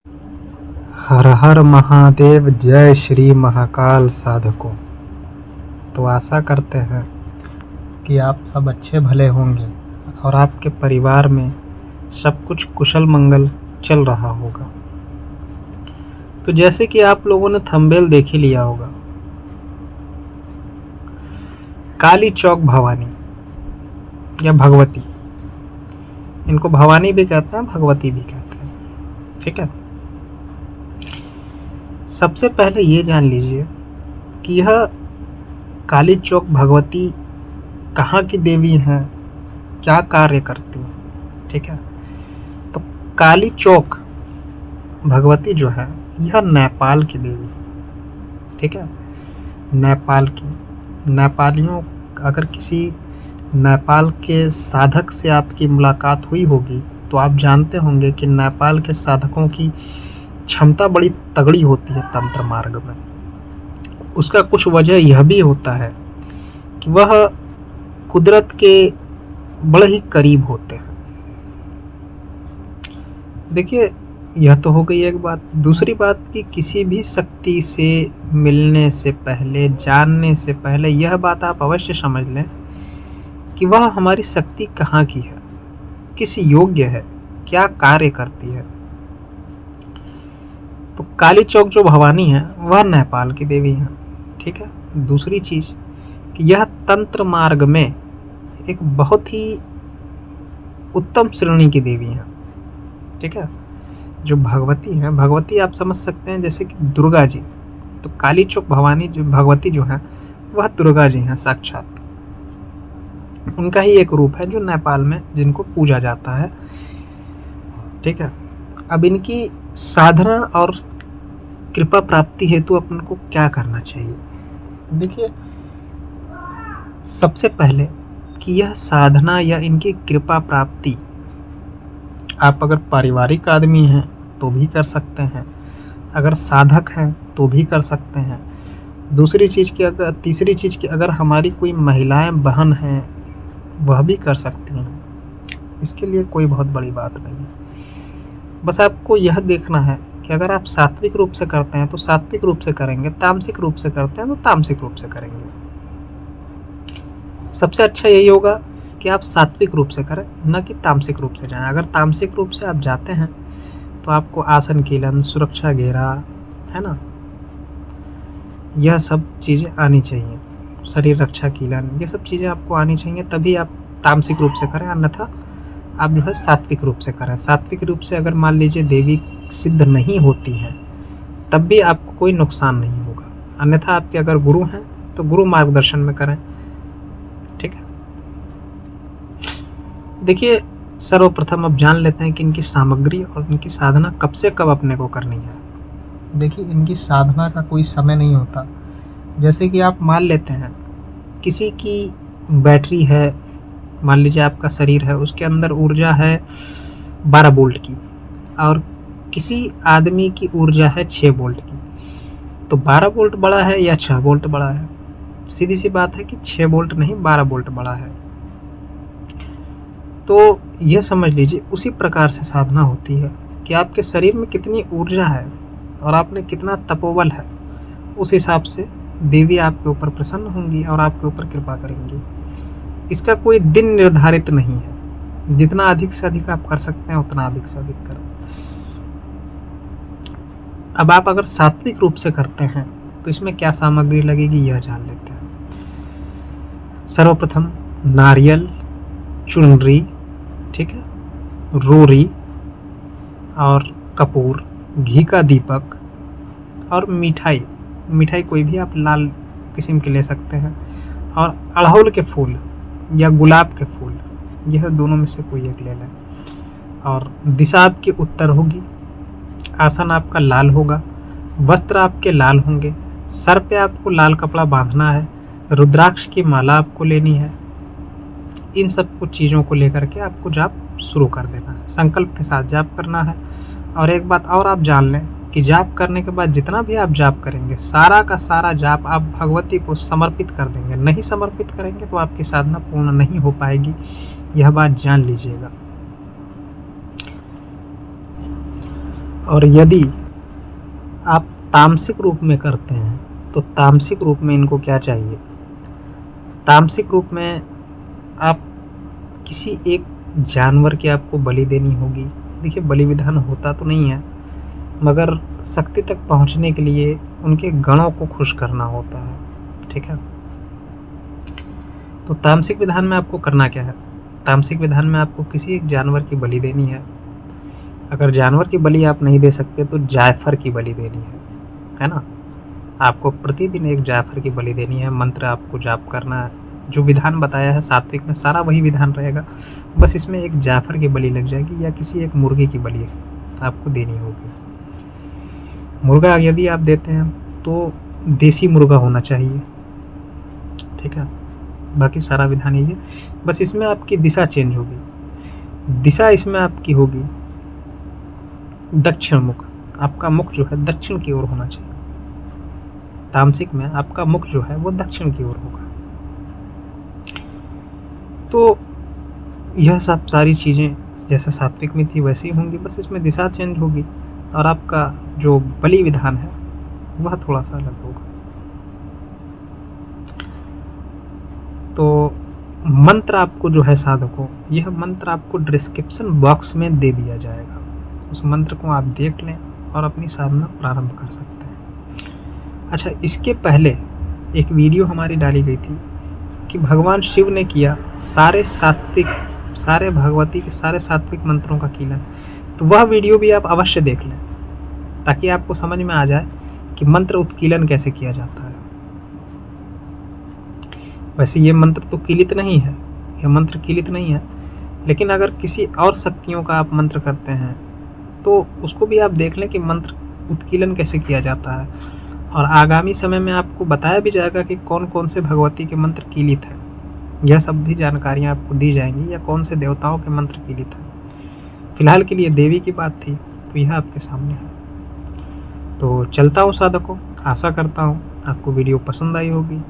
हर हर महादेव, जय श्री महाकाल साधकों। तो आशा करते हैं कि आप सब अच्छे भले होंगे और आपके परिवार में सब कुछ कुशल मंगल चल रहा होगा। तो जैसे कि आप लोगों ने थंबनेल देख ही लिया होगा, काली चौक भवानी या भगवती, इनको भवानी भी कहते हैं, भगवती भी कहते हैं, ठीक है। सबसे पहले ये जान लीजिए कि यह काली चौक भगवती कहाँ की देवी हैं, क्या कार्य करती हैं, ठीक है। तो काली चौक भगवती जो है यह नेपाल की देवी है, ठीक है। नेपाल की, नेपालियों, अगर किसी नेपाल के साधक से आपकी मुलाकात हुई होगी तो आप जानते होंगे कि नेपाल के साधकों की क्षमता बड़ी तगड़ी होती है तंत्र मार्ग में। उसका कुछ वजह यह भी होता है कि वह कुदरत के बड़े ही करीब होते हैं। देखिए, यह तो हो गई एक बात। दूसरी बात कि किसी भी शक्ति से मिलने से पहले, जानने से पहले यह बात आप अवश्य समझ लें कि वह हमारी शक्ति कहाँ की है, किस योग्य है, क्या कार्य करती है। तो काली चौक जो भवानी है वह नेपाल की देवी है, ठीक है। दूसरी चीज़ कि यह तंत्र मार्ग में एक बहुत ही उत्तम श्रेणी की देवी है, ठीक है। जो भगवती है, भगवती आप समझ सकते हैं जैसे कि दुर्गा जी। तो काली चौक भवानी जो भगवती जो है वह दुर्गा जी हैं साक्षात। उनका ही एक रूप है जो नेपाल में जिनको पूजा जाता है, ठीक है। अब इनकी साधना और कृपा प्राप्ति हेतु अपन को क्या करना चाहिए। देखिए, सबसे पहले कि यह साधना या इनकी कृपा प्राप्ति आप अगर पारिवारिक आदमी हैं तो भी कर सकते हैं, अगर साधक हैं तो भी कर सकते हैं। दूसरी चीज़ की, अगर तीसरी चीज़ की, अगर हमारी कोई महिलाएं बहन हैं वह भी कर सकती हैं। इसके लिए कोई बहुत बड़ी बात नहीं है। बस आपको यह देखना है कि अगर आप सात्विक रूप से करते हैं तो सात्विक रूप से करेंगे, तामसिक रूप से करते हैं तो तामसिक रूप से करेंगे। सबसे अच्छा यही होगा कि आप सात्विक रूप से करें, न कि तामसिक रूप से जाएं। अगर तामसिक रूप से आप जाते हैं तो आपको आसन कीलन, सुरक्षा घेरा, है ना, यह सब चीज़ें आनी चाहिए। शरीर रक्षा कीलन, ये सब चीज़ें आपको आनी चाहिए, तभी आप तामसिक रूप से करें। अन्यथा आप जो है सात्विक रूप से करें। सात्विक रूप से अगर मान लीजिए देवी सिद्ध नहीं होती हैं तब भी आपको कोई नुकसान नहीं होगा। अन्यथा आपके अगर गुरु हैं तो गुरु मार्गदर्शन में करें, ठीक है। देखिए, सर्वप्रथम अब जान लेते हैं कि इनकी सामग्री और इनकी साधना कब से कब अपने को करनी है। देखिए, इनकी साधना का कोई समय नहीं होता। जैसे कि आप मान लेते हैं किसी की बैटरी है, मान लीजिए आपका शरीर है, उसके अंदर ऊर्जा है 12 वोल्ट की और किसी आदमी की ऊर्जा है 6 वोल्ट की। तो 12 वोल्ट बड़ा है या 6 वोल्ट बड़ा है? सीधी सी बात है कि 6 वोल्ट नहीं, 12 वोल्ट बड़ा है। तो यह समझ लीजिए उसी प्रकार से साधना होती है कि आपके शरीर में कितनी ऊर्जा है और आपने कितना तपोबल है, उस हिसाब से देवी आपके ऊपर प्रसन्न होंगी और आपके ऊपर कृपा करेंगी। इसका कोई दिन निर्धारित नहीं है। जितना अधिक से अधिक आप कर सकते हैं उतना अधिक से अधिक करें। अब आप अगर सात्विक रूप से करते हैं तो इसमें क्या सामग्री लगेगी यह जान लेते हैं। सर्वप्रथम नारियल, चुनरी, ठीक है, रोरी और कपूर, घी का दीपक और मिठाई। मिठाई कोई भी आप लाल किस्म के ले सकते हैं, और अड़हुल के फूल या गुलाब के फूल, यह दोनों में से कोई एक ले लें। और दिशा आपकी उत्तर होगी, आसन आपका लाल होगा, वस्त्र आपके लाल होंगे, सर पे आपको लाल कपड़ा बांधना है, रुद्राक्ष की माला आपको लेनी है। इन सब कुछ चीज़ों को लेकर के आपको जाप शुरू कर देना है, संकल्प के साथ जाप करना है। और एक बात और आप जान लें कि जाप करने के बाद जितना भी आप जाप करेंगे, सारा का सारा जाप आप भगवती को समर्पित कर देंगे। नहीं समर्पित करेंगे तो आपकी साधना पूर्ण नहीं हो पाएगी, यह बात जान लीजिएगा। और यदि आप तामसिक रूप में करते हैं तो तामसिक रूप में इनको क्या चाहिए, तामसिक रूप में आप किसी एक जानवर की आपको बलि देनी होगी। देखिए बलि विधान होता तो नहीं है, मगर शक्ति तक पहुंचने के लिए उनके गणों को खुश करना होता है, ठीक है। तो तामसिक विधान में आपको करना क्या है, तामसिक विधान में आपको किसी एक जानवर की बलि देनी है। अगर जानवर की बलि आप नहीं दे सकते तो जायफर की बलि देनी है ना। आपको प्रतिदिन एक जायफर की बलि देनी है, मंत्र आपको जाप करना है। जो विधान बताया है सात्विक में सारा वही विधान रहेगा, बस इसमें एक जायफर की बलि लग जाएगी या किसी एक मुर्गे की बलि आपको देनी होगी। मुर्गा यदि आप देते हैं तो देसी मुर्गा होना चाहिए, ठीक है। बाकी सारा विधान यही है, बस इसमें आपकी दिशा चेंज होगी। दिशा इसमें आपकी होगी दक्षिण मुख, आपका मुख जो है दक्षिण की ओर होना चाहिए। तामसिक में आपका मुख जो है वो दक्षिण की ओर होगा। तो यह सब सारी चीज़ें जैसे सात्विक में थी वैसी होंगी, बस इसमें दिशा चेंज होगी और आपका जो बलि विधान है वह थोड़ा सा अलग होगा। तो मंत्र आपको जो है साधकों, यह मंत्र आपको डिस्क्रिप्शन बॉक्स में दे दिया जाएगा, उस मंत्र को आप देख लें और अपनी साधना प्रारंभ कर सकते हैं। अच्छा, इसके पहले एक वीडियो हमारी डाली गई थी कि भगवान शिव ने किया सारे भगवती के सारे सात्विक मंत्रों का कीलन, तो वह वीडियो भी आप अवश्य देख लें ताकि आपको समझ में आ जाए कि मंत्र उत्कीलन कैसे किया जाता है। वैसे ये मंत्र तो कीलित नहीं है, यह मंत्र कीलित नहीं है, लेकिन अगर किसी और शक्तियों का आप मंत्र करते हैं तो उसको भी आप देख लें कि मंत्र उत्कीलन कैसे किया जाता है। और आगामी समय में आपको बताया भी जाएगा कि कौन कौन से भगवती के मंत्र कीलित हैं, यह सब भी जानकारियाँ आपको दी जाएंगी, या कौन से देवताओं के मंत्र कीलित हैं। फिलहाल के लिए देवी की बात थी तो यह आपके सामने है। तो चलता हूँ साधकों, आशा करता हूँ आपको वीडियो पसंद आई होगी,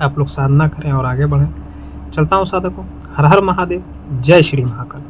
आप लोग साधना करें और आगे बढ़ें। चलता हूँ साधकों, हर हर महादेव, जय श्री महाकाल।